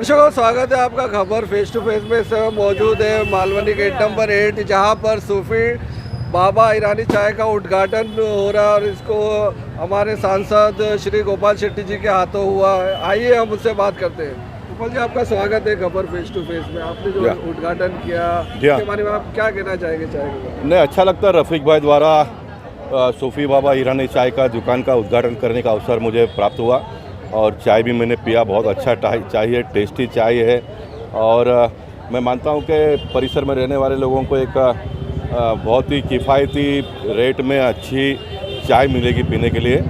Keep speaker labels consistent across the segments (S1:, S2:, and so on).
S1: दर्शकों, स्वागत है आपका खबर फेस टू फेस में। इस समय मौजूद है मालवनी गेट नंबर 8, जहां पर सूफी बाबा ईरानी चाय का उद्घाटन हो रहा है और इसको हमारे सांसद श्री गोपाल शेट्टी जी के हाथों हुआ है। आइए हम उससे बात करते हैं। गोपाल जी, आपका स्वागत है खबर फेस टू फेस में। आपने जो उद्घाटन किया उसके बारे में आप क्या कहना चाहेंगे चाय के बारे में?
S2: नहीं, अच्छा लगता है। रफ़ीक भाई द्वारा सूफी बाबा ईरानी चाय का दुकान का उद्घाटन करने का अवसर मुझे प्राप्त हुआ और चाय भी मैंने पिया। बहुत अच्छा चाय है, टेस्टी चाय है और मैं मानता हूं कि परिसर में रहने वाले लोगों को एक बहुत ही किफ़ायती रेट में अच्छी चाय मिलेगी पीने के लिए।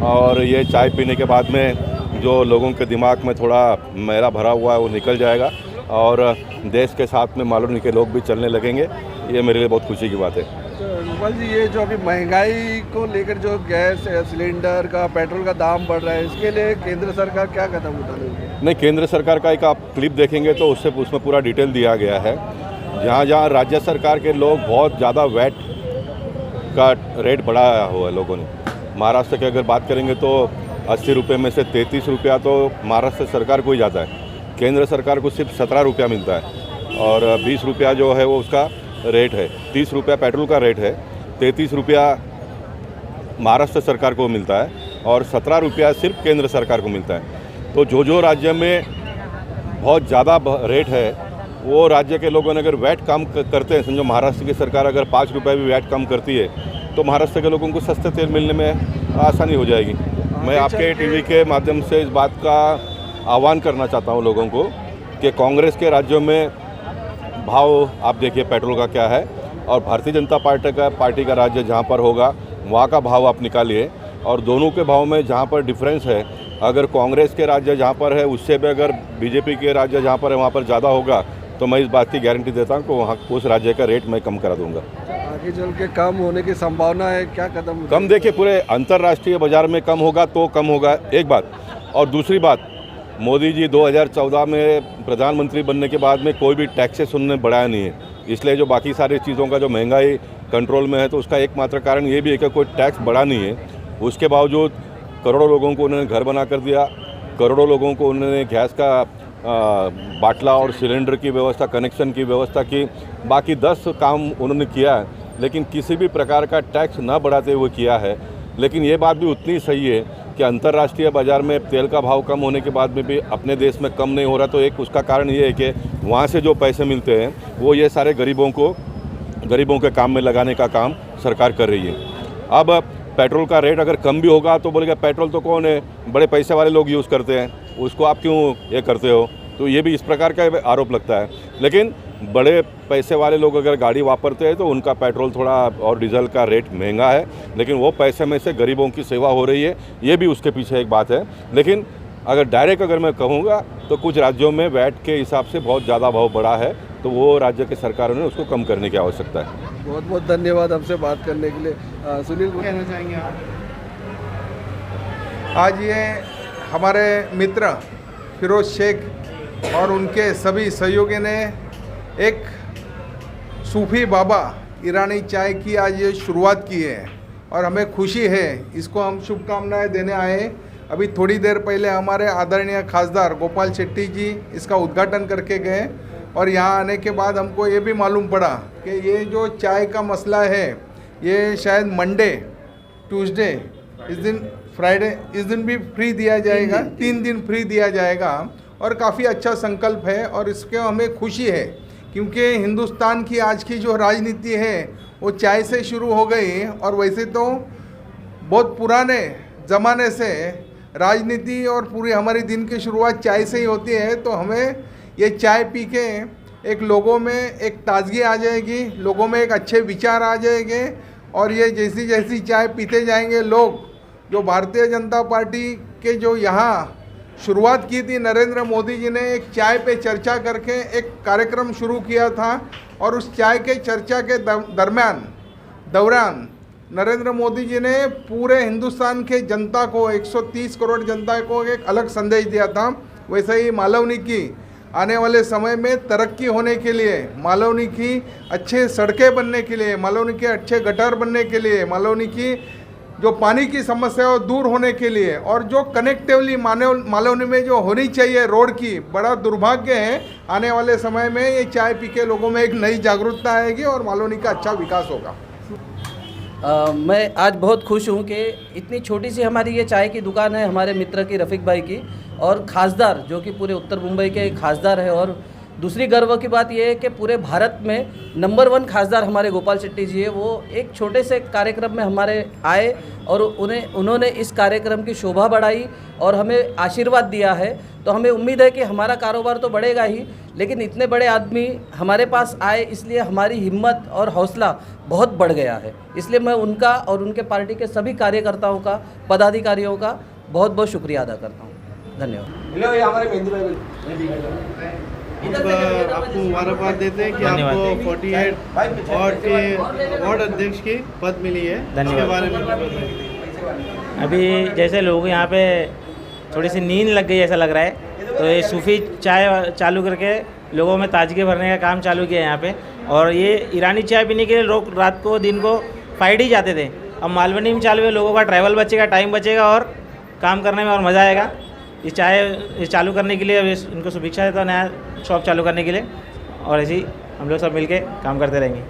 S2: और ये चाय पीने के बाद में जो लोगों के दिमाग में थोड़ा मैला भरा हुआ है वो निकल जाएगा और देश के साथ में मालवनी के लोग भी चलने लगेंगे। ये मेरे लिए बहुत खुशी की बात है।
S1: गोपाल जी, ये जो अभी महंगाई को लेकर जो गैस सिलेंडर का, पेट्रोल का दाम बढ़ रहा है, इसके लिए केंद्र सरकार क्या कदम उठा रही है?
S2: नहीं, केंद्र सरकार का एक आप क्लिप देखेंगे तो उसमें पूरा डिटेल दिया गया है। जहाँ जहाँ राज्य सरकार के लोग बहुत ज़्यादा वैट का रेट बढ़ाया हुआ है लोगों ने। महाराष्ट्र की अगर बात करेंगे तो 80 रुपये में से 33 रुपया तो महाराष्ट्र सरकार को ही जाता है। केंद्र सरकार को सिर्फ 17 रुपया मिलता है और 20 रुपया जो है वो उसका रेट है। 30 रुपया पेट्रोल का रेट है, 33 रुपया महाराष्ट्र सरकार को मिलता है और 17 रुपया सिर्फ केंद्र सरकार को मिलता है। तो जो राज्य में बहुत ज़्यादा रेट है वो राज्य के लोगों ने अगर वैट कम करते हैं, समझो महाराष्ट्र की सरकार अगर 5 रुपये भी वैट कम करती है तो महाराष्ट्र के लोगों को सस्ते तेल मिलने में आसानी हो जाएगी। मैं आपके टीवी के माध्यम से इस बात का आह्वान करना चाहता हूँ लोगों को कि कांग्रेस के राज्यों में भाव आप देखिए पेट्रोल का क्या है और भारतीय जनता पार्टी का राज्य जहाँ पर होगा वहाँ का भाव आप निकालिए और दोनों के भाव में जहाँ पर डिफरेंस है, अगर कांग्रेस के राज्य जहाँ पर है उससे भी अगर बीजेपी के राज्य जहाँ पर है वहाँ पर ज़्यादा होगा तो मैं इस बात की गारंटी देता हूँ कि वहाँ उस राज्य का रेट मैं कम करा दूँगा।
S1: आगे चल के कम होने की संभावना है, क्या कदम?
S2: कम देखिए, पूरे अंतर्राष्ट्रीय बाजार में कम होगा तो कम होगा, एक बात। और दूसरी बात, मोदी जी 2014 में प्रधानमंत्री बनने के बाद में कोई भी टैक्सेस उन्होंने बढ़ाया नहीं है, इसलिए जो बाकी सारी चीज़ों का जो महंगाई कंट्रोल में है तो उसका एकमात्र कारण ये भी है कि कोई टैक्स बढ़ा नहीं है। उसके बावजूद करोड़ों लोगों को उन्होंने घर बना कर दिया, करोड़ों लोगों को उन्होंने गैस का बाटला और सिलेंडर की व्यवस्था, कनेक्शन की व्यवस्था की। बाकी 10 काम उन्होंने किया है लेकिन किसी भी प्रकार का टैक्स न बढ़ाते हुए किया है। लेकिन ये बात भी उतनी सही है कि अंतर्राष्ट्रीय बाज़ार में तेल का भाव कम होने के बाद में भी अपने देश में कम नहीं हो रहा। तो एक उसका कारण ये है कि वहाँ से जो पैसे मिलते हैं वो ये सारे गरीबों के काम में लगाने का काम सरकार कर रही है। अब पेट्रोल का रेट अगर कम भी होगा तो बोलेगा पेट्रोल तो कौन है, बड़े पैसे वाले लोग यूज़ करते हैं, उसको आप क्यों ये करते हो? तो ये भी इस प्रकार का आरोप लगता है। लेकिन बड़े पैसे वाले लोग अगर गाड़ी वापरते हैं तो उनका पेट्रोल थोड़ा और डीजल का रेट महंगा है, लेकिन वो पैसे में से गरीबों की सेवा हो रही है, ये भी उसके पीछे एक बात है। लेकिन अगर डायरेक्ट अगर मैं कहूँगा तो कुछ राज्यों में वैट के हिसाब से बहुत ज़्यादा भाव बढ़ा है, तो वो राज्य की सरकारों ने उसको कम करने की आवश्यकता है।
S1: बहुत बहुत धन्यवाद हमसे बात करने के लिए। सुनील,
S3: कहना चाहेंगे आप? आज ये हमारे मित्र फिरोज शेख और उनके सभी सहयोगी ने एक सूफी बाबा ईरानी चाय की आज ये शुरुआत की है और हमें खुशी है, इसको हम शुभकामनाएं देने आए। अभी थोड़ी देर पहले हमारे आदरणीय खासदार गोपाल शेट्टी जी इसका उद्घाटन करके गए और यहाँ आने के बाद हमको ये भी मालूम पड़ा कि ये जो चाय का मसला है ये शायद मंडे, ट्यूसडे, इस दिन फ्राइडे, इस दिन भी फ्री दिया जाएगा, 3 दिन फ्री दिया जाएगा और काफ़ी अच्छा संकल्प है और इसके हमें खुशी है क्योंकि हिंदुस्तान की आज की जो राजनीति है वो चाय से शुरू हो गई और वैसे तो बहुत पुराने ज़माने से राजनीति और पूरी हमारी दिन की शुरुआत चाय से ही होती है। तो हमें ये चाय पी के एक लोगों में एक ताजगी आ जाएगी, लोगों में एक अच्छे विचार आ जाएंगे और ये जैसी जैसी चाय पीते जाएंगे लोग, जो भारतीय जनता पार्टी के जो यहाँ शुरुआत की थी नरेंद्र मोदी जी ने एक चाय पे चर्चा करके एक कार्यक्रम शुरू किया था और उस चाय के चर्चा के दौरान नरेंद्र मोदी जी ने पूरे हिंदुस्तान के जनता को, 130 करोड़ जनता को एक अलग संदेश दिया था। वैसे ही मालवनी की आने वाले समय में तरक्की होने के लिए, मालवनी की अच्छे सड़कें बनने के लिए, मालवनी के अच्छे गटर बनने के लिए, मालवनी की जो पानी की समस्या है दूर होने के लिए और जो कनेक्टिवली मालवनी में जो होनी चाहिए रोड की, बड़ा दुर्भाग्य है। आने वाले समय में ये चाय पी के लोगों में एक नई जागरूकता आएगी और मालवनी का अच्छा विकास होगा।
S4: मैं आज बहुत खुश हूँ कि इतनी छोटी सी हमारी ये चाय की दुकान है हमारे मित्र की, रफ़ीक भाई की, और खासदार जो कि पूरे उत्तर मुंबई के खासदार है। और दूसरी गर्व की बात यह है कि पूरे भारत में नंबर 1 खासदार हमारे गोपाल शेट्टी जी है। वो एक छोटे से कार्यक्रम में हमारे आए और उन्होंने इस कार्यक्रम की शोभा बढ़ाई और हमें आशीर्वाद दिया है। तो हमें उम्मीद है कि हमारा कारोबार तो बढ़ेगा ही, लेकिन इतने बड़े आदमी हमारे पास आए इसलिए हमारी हिम्मत और हौसला बहुत बढ़ गया है। इसलिए मैं उनका और उनके पार्टी के सभी कार्यकर्ताओं का, पदाधिकारियों का बहुत बहुत शुक्रिया अदा करता हूँ। धन्यवाद।
S5: आपको मुबारकबाद देते हैं कि आपको 48 वार्ड के वार्ड अध्यक्ष की पद मिली है। इसके बारे में बताइए।
S6: अभी जैसे लोग यहाँ पे थोड़ी सी नींद लग गई ऐसा लग रहा है, तो ये सूफ़ी चाय चालू करके लोगों में ताजगी भरने का काम चालू किया है यहाँ पे। और ये ईरानी चाय पीने के लिए लोग रात को दिन को फाइड ही जाते थे। अब मालवनी में चालू है, लोगों का ट्रैवल बचेगा, टाइम बचेगा और काम करने में और मज़ा आएगा। ये चाय चालू करने के लिए इनको शुभेच्छा देता हूँ नया शॉप चालू करने के लिए, और ऐसे ही हम लोग सब मिलके काम करते रहेंगे।